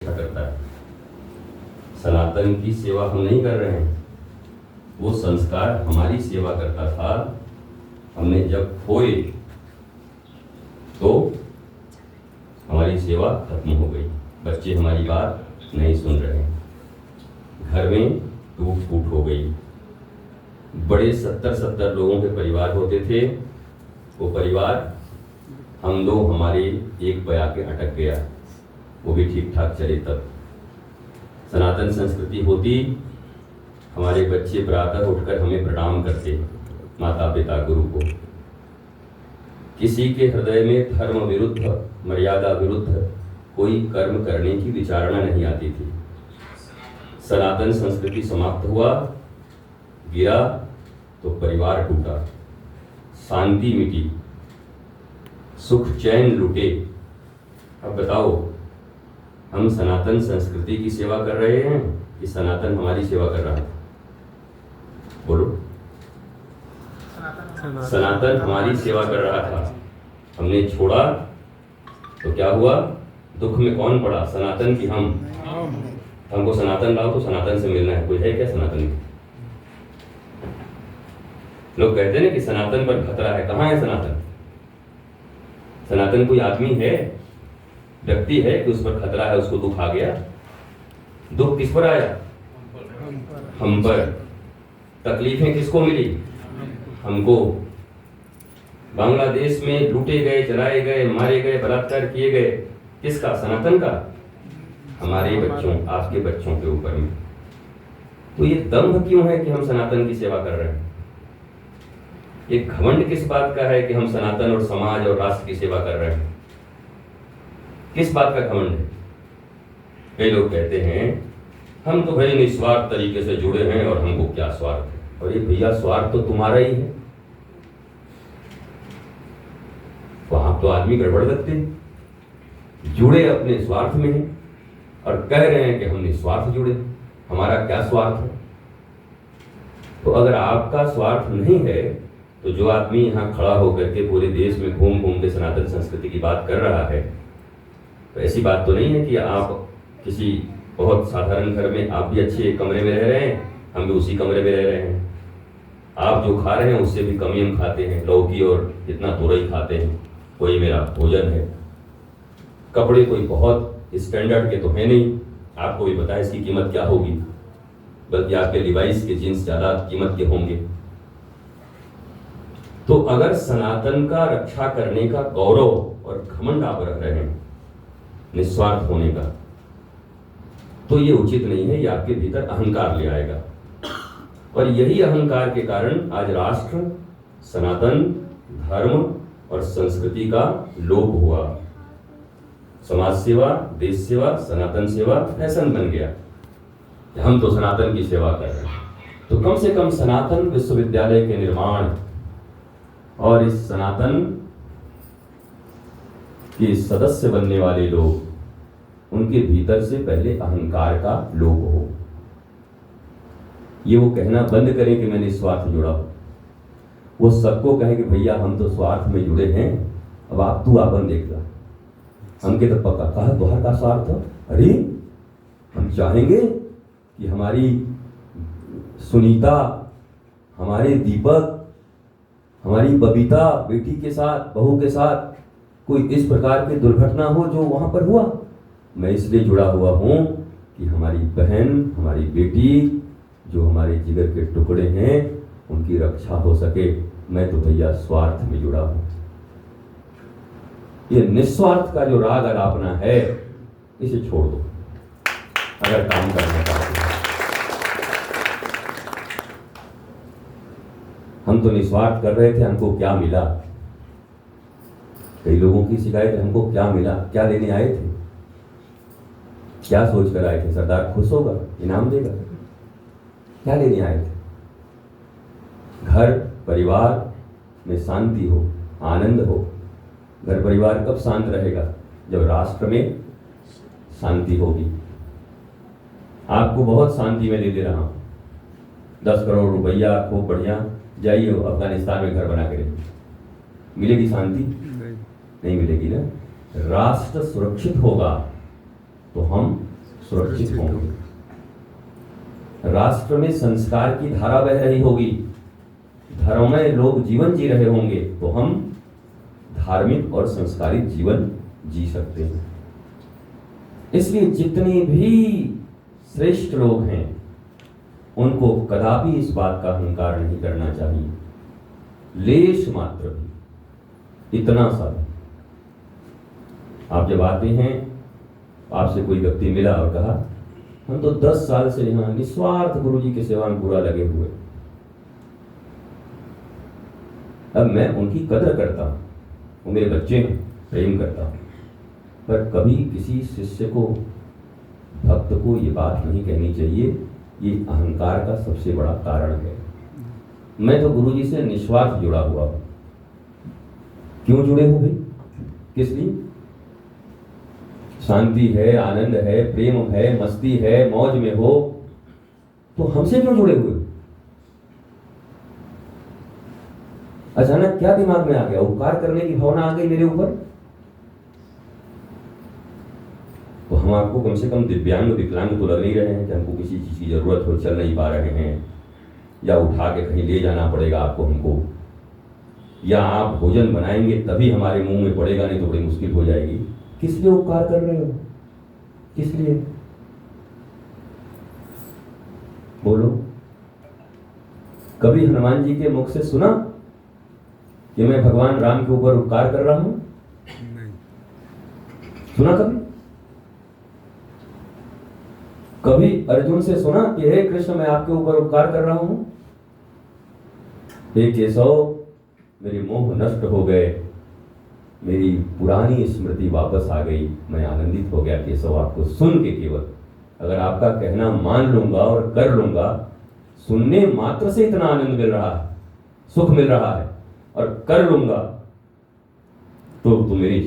रक्षा करता है। सनातन की सेवा हम नहीं कर रहे हैं, वो संस्कार हमारी सेवा करता था। हमने जब खोए तो हमारी सेवा खत्म हो गई। बच्चे हमारी बात नहीं सुन रहे, घर में टूट फूट हो गई। बड़े 70 लोगों के परिवार होते थे, वो परिवार हम दो हमारे एक पे आके अटक गया, वो भी ठीक ठाक चले तब। सनातन संस्कृति होती, हमारे बच्चे प्रातः उठकर हमें प्रणाम करते, माता पिता गुरु को। किसी के हृदय में धर्म विरुद्ध, मर्यादा विरुद्ध कोई कर्म करने की विचारणा नहीं आती थी। सनातन संस्कृति समाप्त हुआ, गिरा तो परिवार टूटा, शांति मिटी, सुख चैन लुटे। अब बताओ, हम सनातन संस्कृति की सेवा कर रहे हैं कि सनातन हमारी सेवा कर रहा है? बोलो। सनातन हमारी सेवा कर रहा था, हमने छोड़ा तो क्या हुआ? दुख में कौन पड़ा? सनातन की हम। हमको सनातन लाओ तो सनातन से मिलना है। कोई है क्या सनातन? लोग कहते हैं ना कि सनातन पर खतरा है। कहाँ है सनातन? सनातन कोई आदमी है, व्यक्ति है कि उस पर खतरा है, उसको दुख आ गया? दुख किस पर आया? हम पर। तकलीफें किसको मिली? हमको। बांग्लादेश में लूटे गए, जलाए गए, मारे गए, बलात्कार किए गए, किसका? सनातन का। हमारे बच्चों, आपके बच्चों के ऊपर में। तो ये दंभ क्यों है कि हम सनातन की सेवा कर रहे हैं? ये घमंड किस बात का है कि हम सनातन और समाज और राष्ट्र की सेवा कर रहे हैं? किस बात का घमंड है? कई लोग कहते हैं हम तो भाई निस्वार्थ तरीके से जुड़े हैं और हमको क्या स्वार्थ है। और ये भैया, स्वार्थ तो तुम्हारा ही है। वहां तो आदमी गड़बड़ लगते हैं, जुड़े अपने स्वार्थ में हैं और कह रहे हैं कि हम निस्वार्थ जुड़े। हमारा क्या स्वार्थ है? तो अगर आपका स्वार्थ नहीं है तो जो आदमी यहाँ खड़ा होकर के पूरे देश में घूम घूम के सनातन संस्कृति की बात कर रहा है, तो ऐसी बात तो नहीं है कि आप किसी बहुत साधारण घर में, आप भी अच्छे कमरे में रह रहे हैं, हम भी उसी कमरे में रह रहे हैं। आप जो खा रहे हैं उससे भी कम ही हम खाते हैं, लौकी और इतना तुरई खाते हैं, वही मेरा भोजन है। कपड़े कोई बहुत स्टैंडर्ड के तो है नहीं, आपको भी पता है इसकी कीमत क्या होगी, बल्कि आपके लिवाइस के जींस ज्यादा कीमत के होंगे। तो अगर सनातन का रक्षा करने का गौरव और घमंड आप रख रहे हैं, निस्वार्थ होने का, तो ये उचित नहीं है। ये आपके भीतर अहंकार ले आएगा और यही अहंकार के कारण आज राष्ट्र, सनातन धर्म और संस्कृति का लोप हुआ। समाज सेवा, देश सेवा, सनातन सेवा फैशन बन गया। हम तो सनातन की सेवा कर रहे हैं, तो कम से कम सनातन विश्वविद्यालय के निर्माण और इस सनातन के सदस्य बनने वाले लोग, उनके भीतर से पहले अहंकार का लोप हो। ये वो कहना बंद करें कि मैं निस्वार्थ जुड़ा हूं। वो सबको कहे कि भैया हम तो स्वार्थ में जुड़े हैं, अब आप तू आपन देख ला। हमके तो पक्का कहा तुहार का स्वार्थ। अरे हम चाहेंगे कि हमारी सुनीता, हमारे दीपक, हमारी बबीता बेटी के साथ, बहू के साथ कोई इस प्रकार की दुर्घटना हो जो वहां पर हुआ। मैं इसलिए जुड़ा हुआ हूं कि हमारी बहन, हमारी बेटी, जो हमारे जिगर के टुकड़े हैं, उनकी रक्षा हो सके। मैं तो भैया स्वार्थ में जुड़ा हूं। ये निस्वार्थ का जो राग अलापना है, इसे छोड़ दो अगर काम करना चाहते हैं। हम तो निस्वार्थ कर रहे थे, हमको क्या मिला? कई लोगों की शिकायत है, हमको क्या मिला? क्या लेने आए थे? क्या सोच कर आए थे? सरदार खुश होगा, इनाम देगा? क्या लेने आए थे? घर परिवार में शांति हो, आनंद हो। घर परिवार कब शांत रहेगा? जब राष्ट्र में शांति होगी। आपको बहुत शांति में दे रहा हूं, 10 करोड़ रुपया, खूब बढ़िया, जाइए अफगानिस्तान में घर बना के रहिए। मिलेगी शांति? नहीं मिलेगी ना। राष्ट्र सुरक्षित होगा तो हम सुरक्षित होंगे, राष्ट्र में संस्कार की धारा बह रही होगी, धर्ममय लोग जीवन जी रहे होंगे, तो हम धार्मिक और संस्कारित जीवन जी सकते हैं। इसलिए जितने भी श्रेष्ठ लोग हैं उनको कदापि इस बात का अहंकार नहीं करना चाहिए, लेश मात्र भी, इतना सा भी। आप जब आते हैं, आपसे कोई व्यक्ति मिला और कहा हम तो 10 साल से यहाँ निस्वार्थ गुरु जी की सेवा में पूरा लगे हुए, अब मैं उनकी कदर करता हूँ, वो मेरे बच्चे हैं, प्रेम करता हूँ, पर कभी किसी शिष्य को, भक्त को ये बात नहीं कहनी चाहिए, ये अहंकार का सबसे बड़ा कारण है। मैं तो गुरु जी से निस्वार्थ जुड़ा हुआ हूं। क्यों जुड़े हो भाई? किस लिए? शांति है, आनंद है, प्रेम है, मस्ती है, मौज में हो, तो हमसे क्यों जुड़े हुए? अचानक क्या दिमाग में आ गया? उपकार करने की भावना आ गई मेरे ऊपर? तो हम आपको कम से कम दिव्यांग विकलांग तो लग नहीं रहे हैं कि हमको किसी चीज की जरूरत हो, चल नहीं पा रहे हैं, या उठा के कहीं ले जाना पड़ेगा आपको हमको, या आप भोजन बनाएंगे तभी हमारे मुंह में पड़ेगा, नहीं तो बड़ी मुश्किल हो जाएगी। किस लिए उपकार कर रहे हो? किस लिए? बोलो। कभी हनुमान जी के मुख से सुना कि मैं भगवान राम के ऊपर उपकार कर रहा हूं? नहीं। सुना कभी? कभी अर्जुन से सुना कि हे कृष्ण मैं आपके ऊपर उपकार कर रहा हूं? हे केशव, मेरे मोह नष्ट हो गए, मेरी पुरानी स्मृति वापस आ गई, मैं आनंदित हो गया केशव आपको सुन के। केवल अगर आपका कहना मान लूंगा और कर लूंगा, सुनने मात्र से इतना आनंद मिल रहा है, सुख मिल रहा है, और कर लूंगा तो मेरी